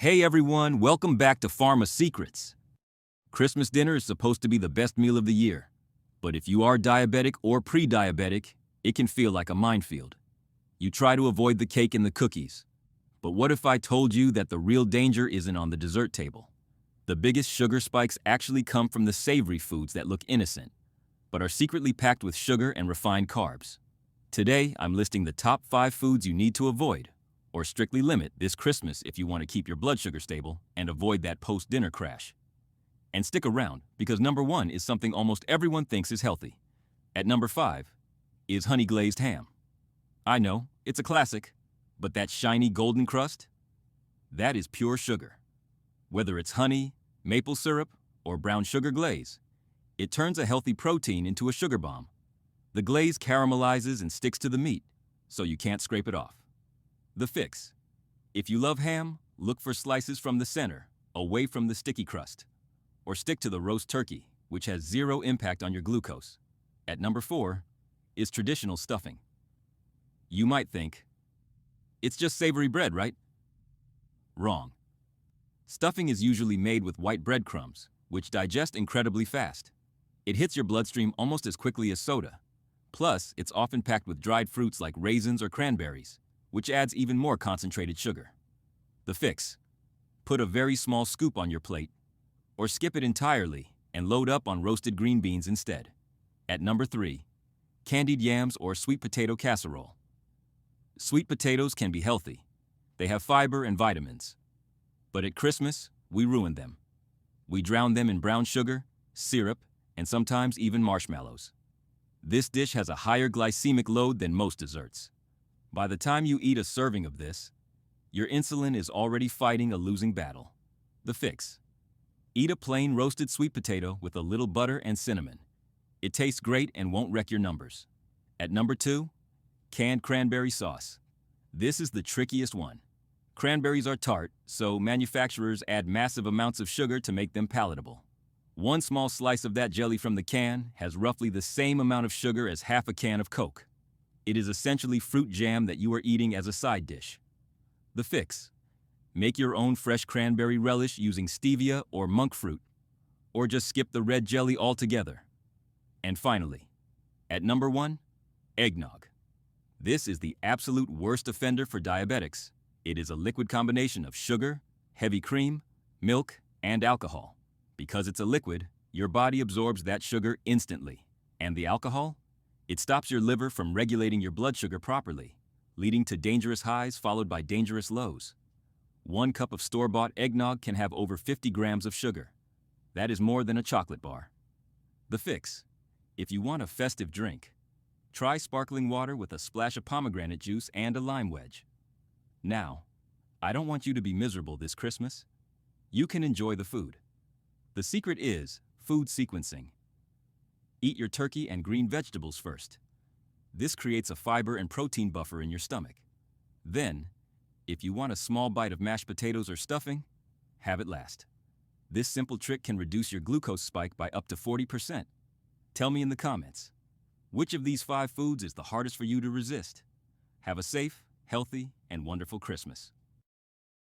Hey everyone, welcome back to Pharma Secrets. Christmas dinner is supposed to be the best meal of the year, but if you are diabetic or pre-diabetic, it can feel like a minefield. You try to avoid the cake and the cookies, but what if I told you that the real danger isn't on the dessert table? The biggest sugar spikes actually come from the savory foods that look innocent, but are secretly packed with sugar and refined carbs. Today, I'm listing the top 5 foods you need to avoid, or strictly limit this Christmas if you want to keep your blood sugar stable and avoid that post-dinner crash. And stick around, because number 1 is something almost everyone thinks is healthy. At number 5 is honey glazed ham. I know, it's a classic, but that shiny golden crust? That is pure sugar. Whether it's honey, maple syrup, or brown sugar glaze, it turns a healthy protein into a sugar bomb. The glaze caramelizes and sticks to the meat, so you can't scrape it off. The fix. If you love ham, look for slices from the center, away from the sticky crust. Or stick to the roast turkey, which has zero impact on your glucose. At number 4 is traditional stuffing. You might think, it's just savory bread, right? Wrong. Stuffing is usually made with white breadcrumbs, which digest incredibly fast. It hits your bloodstream almost as quickly as soda. Plus, it's often packed with dried fruits like raisins or cranberries, which adds even more concentrated sugar. The fix. Put a very small scoop on your plate, or skip it entirely and load up on roasted green beans instead. At number 3, candied yams or sweet potato casserole. Sweet potatoes can be healthy. They have fiber and vitamins. But at Christmas, we ruin them. We drown them in brown sugar, syrup, and sometimes even marshmallows. This dish has a higher glycemic load than most desserts. By the time you eat a serving of this, your insulin is already fighting a losing battle. The fix. Eat a plain roasted sweet potato with a little butter and cinnamon. It tastes great and won't wreck your numbers. At number 2, canned cranberry sauce. This is the trickiest one. Cranberries are tart, so manufacturers add massive amounts of sugar to make them palatable. One small slice of that jelly from the can has roughly the same amount of sugar as half a can of Coke. It is essentially fruit jam that you are eating as a side dish. The fix. Make your own fresh cranberry relish using stevia or monk fruit, or just skip the red jelly altogether. And finally, at number 1, eggnog. This is the absolute worst offender for diabetics. It is a liquid combination of sugar, heavy cream, milk, and alcohol. Because it's a liquid, your body absorbs that sugar instantly. And the alcohol? It stops your liver from regulating your blood sugar properly, leading to dangerous highs followed by dangerous lows. 1 cup of store-bought eggnog can have over 50 grams of sugar. That is more than a chocolate bar. The fix. If you want a festive drink, try sparkling water with a splash of pomegranate juice and a lime wedge. Now, I don't want you to be miserable this Christmas. You can enjoy the food. The secret is food sequencing. Eat your turkey and green vegetables first. This creates a fiber and protein buffer in your stomach. Then, if you want a small bite of mashed potatoes or stuffing, have it last. This simple trick can reduce your glucose spike by up to 40%. Tell me in the comments, which of these 5 foods is the hardest for you to resist? Have a safe, healthy, and wonderful Christmas.